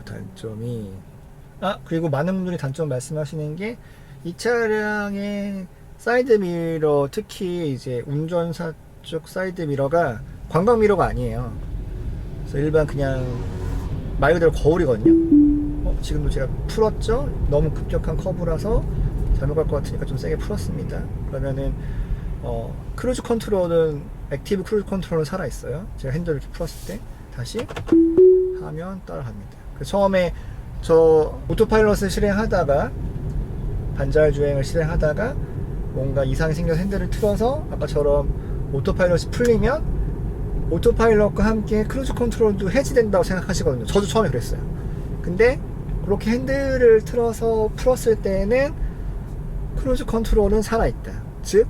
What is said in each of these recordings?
단점이 그리고 많은 분들이 단점 말씀하시는 게 이 차량의 사이드 미러, 특히 이제 운전사 쪽 사이드 미러가 관광 미러가 아니에요. 그래서 일반 그냥 말 그대로 거울이거든요. 지금도 제가 풀었죠? 너무 급격한 커브라서 잘못 갈 것 같으니까 좀 세게 풀었습니다. 그러면은 크루즈 컨트롤은, 액티브 크루즈 컨트롤은 살아있어요. 제가 핸들 이렇게 풀었을 때 다시 하면 따라갑니다. 처음에 저 오토파일럿을 실행하다가, 반자율 주행을 실행하다가 뭔가 이상이 생겨서 핸들을 틀어서 아까처럼 오토파일럿이 풀리면 오토파일럿과 함께 크루즈 컨트롤도 해지된다고 생각하시거든요. 저도 처음에 그랬어요. 근데 그렇게 핸들을 틀어서 풀었을 때는 크루즈 컨트롤은 살아있다. 즉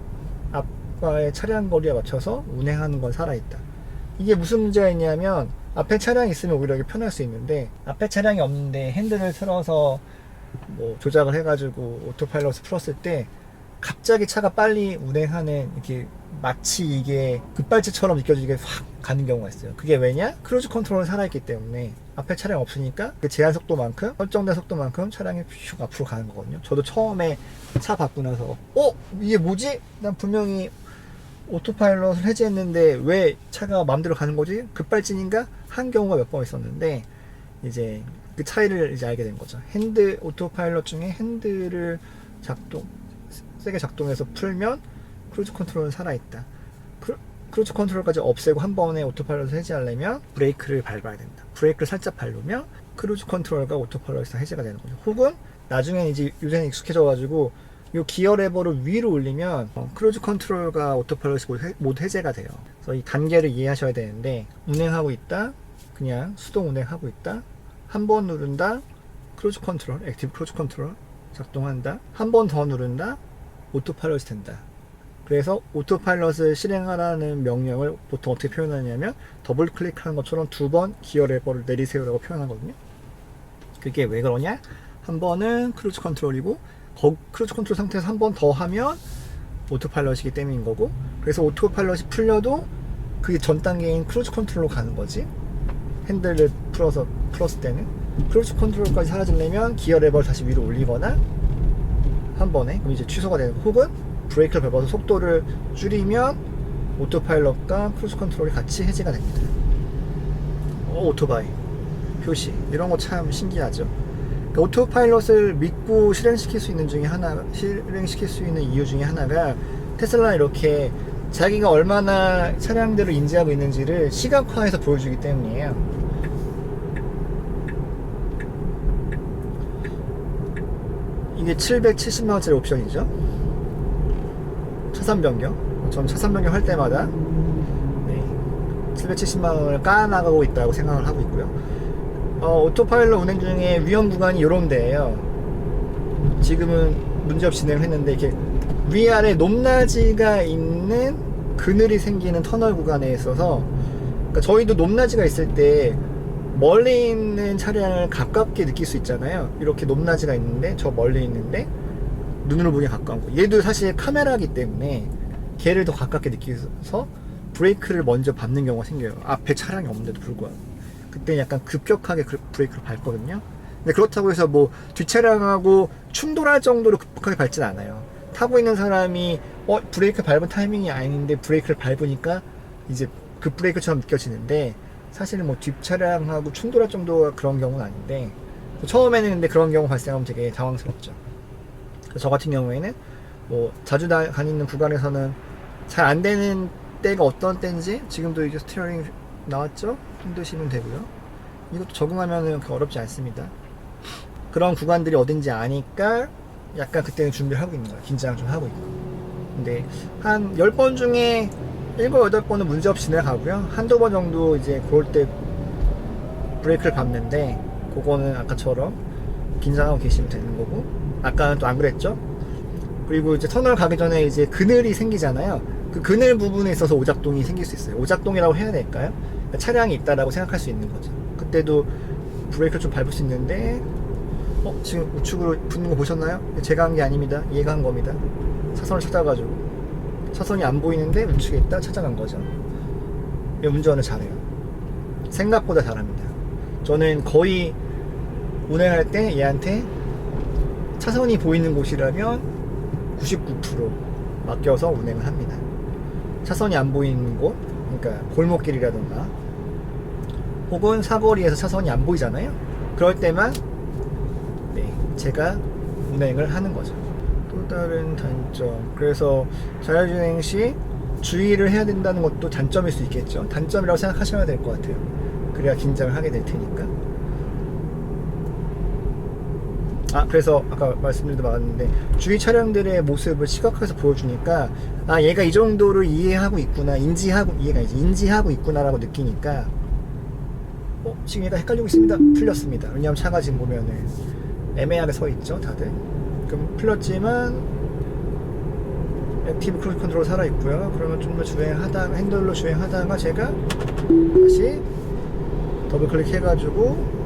앞과의 차량 거리에 맞춰서 운행하는 건 살아있다. 이게 무슨 문제가 있냐면, 앞에 차량이 있으면 오히려 편할 수 있는데, 앞에 차량이 없는데 핸들을 틀어서 뭐 조작을 해가지고 오토파일럿을 풀었을 때 갑자기 차가 빨리 운행하는, 이렇게 마치 이게 급발진처럼 느껴지게 확 가는 경우가 있어요. 그게 왜냐? 크루즈 컨트롤은 살아있기 때문에 앞에 차량 없으니까 그 제한 속도만큼, 설정된 속도만큼 차량이 슉 앞으로 가는 거거든요. 저도 처음에 차 받고 나서 이게 뭐지? 난 분명히 오토파일럿을 해제했는데 왜 차가 마음대로 가는 거지? 급발진인가? 한 경우가 몇 번 있었는데, 이제 그 차이를 이제 알게 된 거죠. 오토파일럿 중에 핸들을 세게 작동해서 풀면 크루즈 컨트롤은 살아있다. 크루즈 컨트롤까지 없애고 한 번에 오토파일럿을 해제하려면 브레이크를 밟아야 된다. 브레이크를 살짝 밟으면 크루즈 컨트롤과 오토파일럿이 해제가 되는 거죠. 혹은 나중에 이제 요새는 익숙해져가지고 이 기어 레버를 위로 올리면 크루즈 컨트롤과 오토파일럿이 모두 해제가 돼요. 그래서 이 단계를 이해하셔야 되는데, 운행하고 있다, 그냥 수동 운행하고 있다, 한 번 누른다, 크루즈 컨트롤, 액티브 크루즈 컨트롤 작동한다, 한 번 더 누른다, 오토파일럿이 된다. 그래서 오토파일럿을 실행하라는 명령을 보통 어떻게 표현하냐면, 더블 클릭하는 것처럼 두 번 기어 레버를 내리세요라고 표현하거든요. 그게 왜 그러냐? 한 번은 크루즈 컨트롤이고, 크루즈 컨트롤 상태에서 한 번 더 하면 오토파일럿이기 때문인 거고, 그래서 오토파일럿이 풀려도 그게 전 단계인 크루즈 컨트롤로 가는 거지. 핸들을 풀었을 때는 크루즈 컨트롤까지 사라지려면 기어 레버를 다시 위로 올리거나 한 번에, 그럼 이제 취소가 되는, 혹은 브레이크를 밟아서 속도를 줄이면 오토파일럿과 크루즈 컨트롤이 같이 해제가 됩니다. 오토바이 표시, 이런 거 참 신기하죠. 그러니까 오토파일럿을 믿고 실행시킬 수 있는 이유 중에 하나가, 테슬라는 이렇게 자기가 얼마나 차량들을 인지하고 있는지를 시각화해서 보여주기 때문이에요. 이게 770만원짜리 옵션이죠. 차선 변경. 전 차선 변경 할 때마다 770만원을 까나가고 있다고 생각을 하고 있고요. 오토파일럿 운행 중에 위험 구간이 이런 데예요. 지금은 문제없이 진행을 했는데, 이렇게 위아래 높낮이가 있는 그늘이 생기는 터널 구간에 있어서, 그러니까 저희도 높낮이가 있을 때 멀리 있는 차량을 가깝게 느낄 수 있잖아요. 이렇게 높낮이가 있는데 저 멀리 있는데 눈으로 보기 가까운 거. 얘도 사실 카메라이기 때문에 걔를 더 가깝게 느껴서 브레이크를 먼저 밟는 경우가 생겨요. 앞에 차량이 없는데도 불구하고. 그때 약간 급격하게 브레이크를 밟거든요. 근데 그렇다고 해서 뭐 뒷차량하고 충돌할 정도로 급격하게 밟진 않아요. 타고 있는 사람이 브레이크 밟은 타이밍이 아닌데 브레이크를 밟으니까 이제 급 브레이크처럼 느껴지는데, 사실은 뭐 뒷차량하고 충돌할 정도가 그런 경우는 아닌데, 처음에는 근데 그런 경우 발생하면 되게 당황스럽죠. 저 같은 경우에는 뭐 자주 다니는 구간에서는 잘 안 되는 때가 어떤 때인지, 지금도 이제 스티어링 나왔죠? 힘드시면 되고요. 이것도 적응하면은 어렵지 않습니다. 그런 구간들이 어딘지 아니까 약간 그때는 준비를 하고 있는 거예요. 긴장을 좀 하고 있고. 근데 한 10번 중에 7, 8번은 문제없이 지나가고요. 한두 번 정도 이제 그럴 때 브레이크를 밟는데, 그거는 아까처럼 긴장하고 계시면 되는 거고, 아까는 또 안 그랬죠? 그리고 이제 터널 가기 전에 이제 그늘이 생기잖아요. 그 그늘 부분에 있어서 오작동이 생길 수 있어요. 오작동이라고 해야 될까요? 그러니까 차량이 있다라고 생각할 수 있는 거죠. 그때도 브레이크를 좀 밟을 수 있는데, 지금 우측으로 붙는 거 보셨나요? 제가 한 게 아닙니다. 얘가 한 겁니다. 차선을 찾아가지고 차선이 안 보이는데 우측에 있다 찾아간 거죠. 운전을 잘해요. 생각보다 잘합니다. 저는 거의 운행할 때 얘한테 차선이 보이는 곳이라면 99% 맡겨서 운행을 합니다. 차선이 안 보이는 곳, 그러니까 골목길이라든가 혹은 사거리에서 차선이 안 보이잖아요. 그럴 때만 제가 운행을 하는 거죠. 또 다른 단점, 그래서 자율주행 시 주의를 해야 된다는 것도 단점일 수 있겠죠. 단점이라고 생각하셔야 될 것 같아요. 그래야 긴장을 하게 될 테니까. 그래서 아까 말씀드린 데 많았는데 주위 차량들의 모습을 시각화해서 보여주니까 얘가 이 정도를 이해하고 있구나, 인지하고 있구나라고 느끼니까 지금 얘가 헷갈리고 있습니다. 풀렸습니다. 왜냐하면 차가 지금 보면은 애매하게 서 있죠, 다들. 그럼 풀렸지만 액티브 크루즈 컨트롤 살아 있고요. 그러면 좀 더 핸들로 주행하다가 제가 다시 더블 클릭해가지고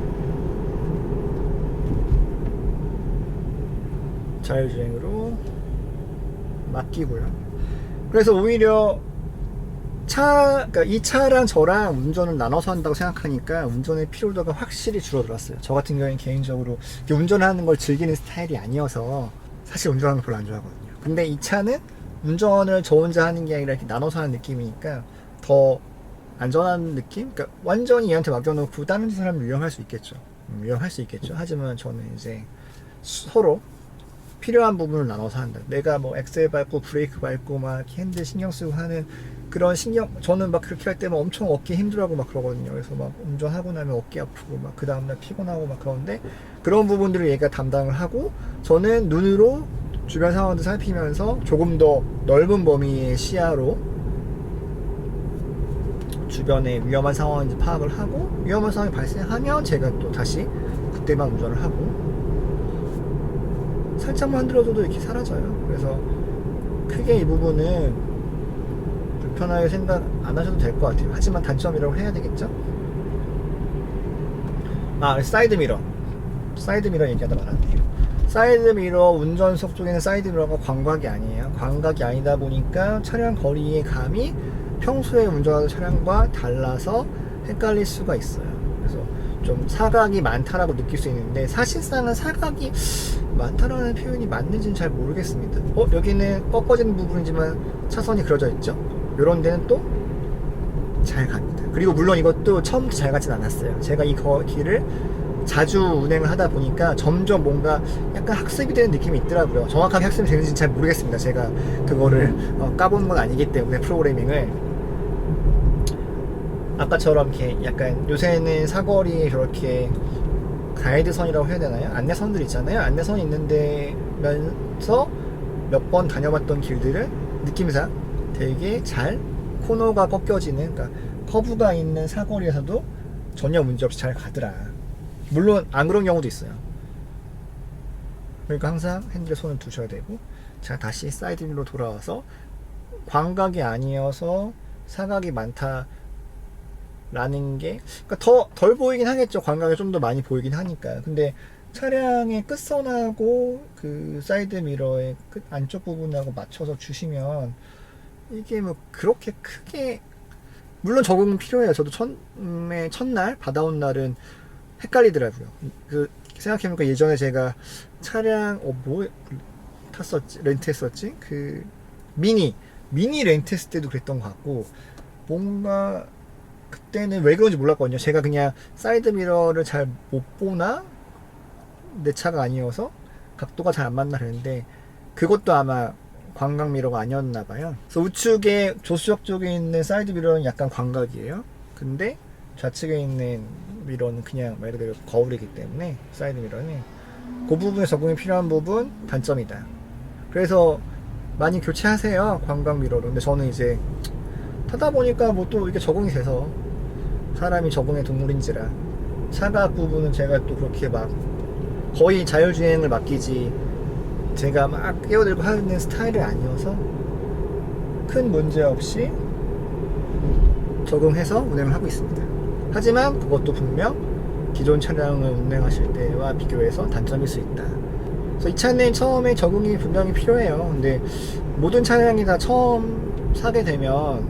자율주행으로 맡기고요. 그래서 오히려 그러니까 이 차랑 저랑 운전을 나눠서 한다고 생각하니까 운전의 피로도가 확실히 줄어들었어요. 저 같은 경우에는 개인적으로 운전하는 걸 즐기는 스타일이 아니어서 사실 운전하는 걸 별로 안 좋아하거든요. 근데 이 차는 운전을 저 혼자 하는 게 아니라 이렇게 나눠서 하는 느낌이니까 더 안전한 느낌? 그러니까 완전히 얘한테 맡겨놓고 다른 사람을 위험할 수 있겠죠. 하지만 저는 이제 서로 필요한 부분을 나눠서 한다. 내가 뭐 엑셀 밟고 브레이크 밟고 막 핸들 신경 쓰고 하는 그런 저는 막 그렇게 할 때만 엄청 어깨 힘들어하고 막 그러거든요. 그래서 막 운전하고 나면 어깨 아프고 막 그 다음날 피곤하고 막 그러는데 그런 부분들을 얘가 담당을 하고 저는 눈으로 주변 상황도 살피면서 조금 더 넓은 범위의 시야로 주변에 위험한 상황인지 파악을 하고 위험한 상황이 발생하면 제가 또 다시 그때만 운전을 하고 살짝만 흔들어줘도 이렇게 사라져요. 그래서 크게 이 부분은 불편하게 생각 안 하셔도 될 것 같아요. 하지만 단점이라고 해야 되겠죠? 사이드미러 얘기하다 말았네요. 사이드미러, 운전석 쪽에는 사이드미러가 광각이 아니에요. 광각이 아니다 보니까 차량 거리의 감이 평소에 운전하는 차량과 달라서 헷갈릴 수가 있어요. 그래서 좀 사각이 많다라고 느낄 수 있는데 사실상은 사각이 많다라는 표현이 맞는지는 잘 모르겠습니다. 여기는 꺾어지는 부분이지만 차선이 그려져 있죠. 이런 데는 또 잘 갑니다. 그리고 물론 이것도 처음부터 잘 가진 않았어요. 제가 이 길을 자주 운행을 하다 보니까 점점 뭔가 약간 학습이 되는 느낌이 있더라고요. 정확하게 학습이 되는지는 잘 모르겠습니다. 제가 그거를 까보는 건 아니기 때문에 프로그래밍을 아까처럼 이렇게 약간 요새는 사거리에 저렇게 가이드선이라고 해야 되나요? 안내선들 있잖아요. 안내선이 있는데면서 몇 번 다녀봤던 길들을 느낌상 되게 잘 코너가 꺾여지는, 그러니까 커브가 있는 사거리에서도 전혀 문제없이 잘 가더라. 물론 안 그런 경우도 있어요. 그러니까 항상 핸들에 손을 두셔야 되고, 제가 다시 사이드미러로 돌아와서 광각이 아니어서 사각이 많다 라는 게, 그러니까 덜 보이긴 하겠죠. 광각이 좀 더 많이 보이긴 하니까. 근데 차량의 끝선하고 그 사이드 미러의 끝 안쪽 부분하고 맞춰서 주시면 이게 뭐 그렇게 크게, 물론 적응은 필요해요. 저도 첫날 받아온 날은 헷갈리더라고요. 생각해보니까 예전에 제가 차량 탔었지, 렌트했었지, 그 미니 렌트했을 때도 그랬던 것 같고, 뭔가 그때는 왜 그런지 몰랐거든요. 제가 그냥 사이드 미러를 잘 못 보나, 내 차가 아니어서 각도가 잘 안 맞나 그랬는데 그것도 아마 광각 미러가 아니었나 봐요. 그래서 우측에 조수석 쪽에 있는 사이드 미러는 약간 광각이에요. 근데 좌측에 있는 미러는 그냥 말 그대로 거울이기 때문에 사이드 미러는 그 부분에 적응이 필요한 부분, 단점이다. 그래서 많이 교체하세요, 광각 미러로. 근데 저는 이제 타다 보니까 뭐 또 이렇게 적응이 돼서, 사람이 적응의 동물인지라 차각 부분은 제가 또 그렇게 막 거의 자율주행을 맡기지 제가 막 끼어들고 하는 스타일이 아니어서 큰 문제 없이 적응해서 운행을 하고 있습니다. 하지만 그것도 분명 기존 차량을 운행하실 때와 비교해서 단점일 수 있다. 그래서 이 차는 처음에 적응이 분명히 필요해요. 근데 모든 차량이 다 처음 사게 되면,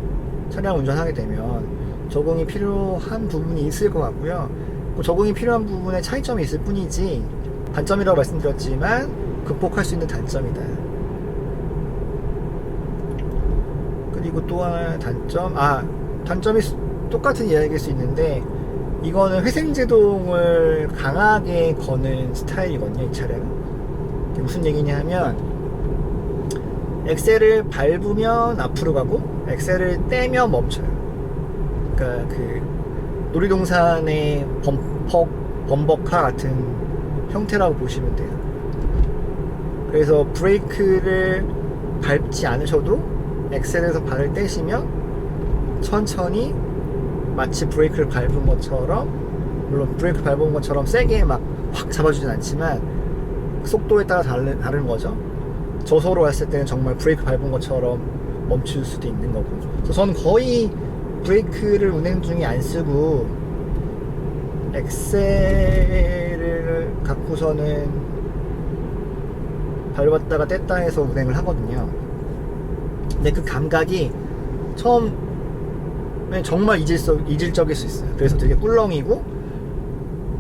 차량 운전하게 되면 적응이 필요한 부분이 있을 것 같고요. 뭐 적응이 필요한 부분에 차이점이 있을 뿐이지 단점이라고 말씀드렸지만 극복할 수 있는 단점이다. 그리고 또 하나의 단점이 똑같은 이야기일 수 있는데, 이거는 회생제동을 강하게 거는 스타일이거든요, 이 차량은. 이게 무슨 얘기냐 하면, 엑셀을 밟으면 앞으로 가고 엑셀을 떼면 멈춰요. 그러니까 그 놀이동산의 범버카 같은 형태라고 보시면 돼요. 그래서 브레이크를 밟지 않으셔도 엑셀에서 발을 떼시면 천천히 마치 브레이크를 밟은 것처럼, 물론 브레이크 밟은 것처럼 세게 막 확 잡아주진 않지만 속도에 따라 다른 거죠. 저속으로 갔을 때는 정말 브레이크 밟은 것처럼 멈출 수도 있는 거고. 그래서 저는 거의 브레이크를 운행 중에 안 쓰고 엑셀을 갖고서는 밟았다가 뗐다 해서 운행을 하거든요. 근데 그 감각이 처음에 정말 이질적일 수 있어요. 그래서 되게 꿀렁이고,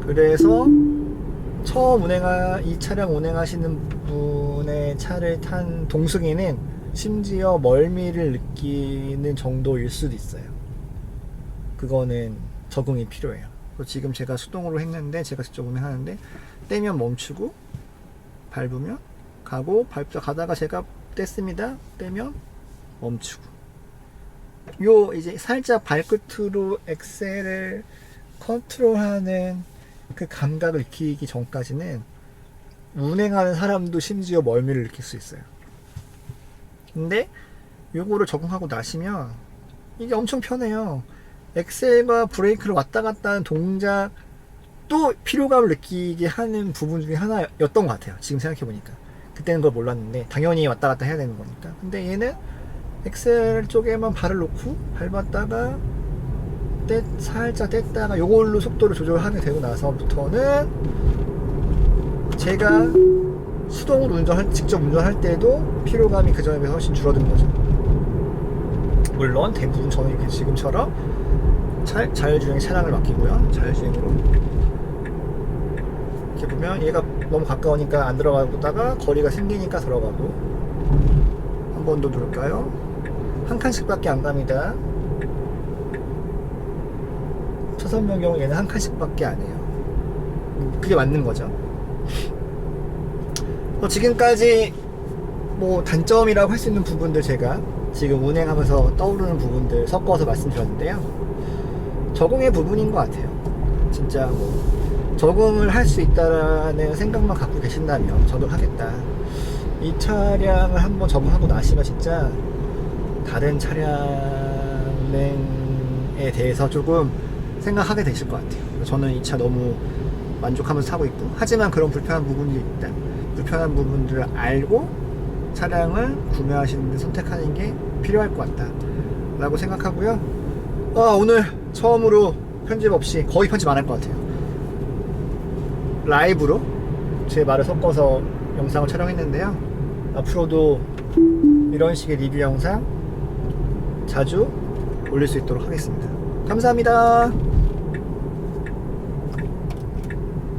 그래서 처음 이 차량 운행하시는 분의 차를 탄 동승이는 심지어 멀미를 느끼는 정도일 수도 있어요. 그거는 적응이 필요해요. 지금 제가 수동으로 했는데, 제가 직접 운행하는데 떼면 멈추고 밟으면 가고, 밟다 가다가 제가 뗐습니다. 떼면 멈추고. 요 이제 살짝 발끝으로 엑셀을 컨트롤하는 그 감각을 느끼기 전까지는 운행하는 사람도 심지어 멀미를 느낄 수 있어요. 근데 요거를 적응하고 나시면 이게 엄청 편해요. 엑셀과 브레이크를 왔다 갔다 하는 동작도 피로감을 느끼게 하는 부분 중에 하나였던 것 같아요. 지금 생각해보니까. 그때는 그걸 몰랐는데 당연히 왔다 갔다 해야 되는 거니까. 근데 얘는 엑셀 쪽에만 발을 놓고 밟았다가 살짝 뗐다가 요걸로 속도를 조절하게 되고 나서부터는 제가 수동으로 직접 운전할 때도 피로감이 그 전에 비해서 훨씬 줄어든 거죠. 물론 대부분 저는 이렇게 지금처럼 자율주행 차량을 맡기고요. 자율주행으로 이렇게 보면 얘가 너무 가까우니까 안 들어가다가 거리가 생기니까 들어가고. 한 번 더 누를까요? 한 칸씩 밖에 안 갑니다. 차선변 경우 얘는 한 칸씩 밖에 안 해요. 그게 맞는 거죠. 지금까지 뭐 단점이라고 할 수 있는 부분들, 제가 지금 운행하면서 떠오르는 부분들 섞어서 말씀드렸는데요. 적응의 부분인 것 같아요. 진짜 뭐 적응을 할 수 있다라는 생각만 갖고 계신다면 적응하겠다. 이 차량을 한번 적응하고 나시면 진짜 다른 차량에 대해서 조금 생각하게 되실 것 같아요. 저는 이 차 너무 만족하면서 타고 있고, 하지만 그런 불편한 부분들이 있다. 불편한 부분들을 알고 차량을 구매하시는 데 선택하는 게 필요할 것 같다 라고 생각하고요. 오늘 처음으로 편집 없이, 거의 편집 안 할 것 같아요, 라이브로 제 말을 섞어서 영상을 촬영했는데요. 앞으로도 이런 식의 리뷰 영상 자주 올릴 수 있도록 하겠습니다. 감사합니다.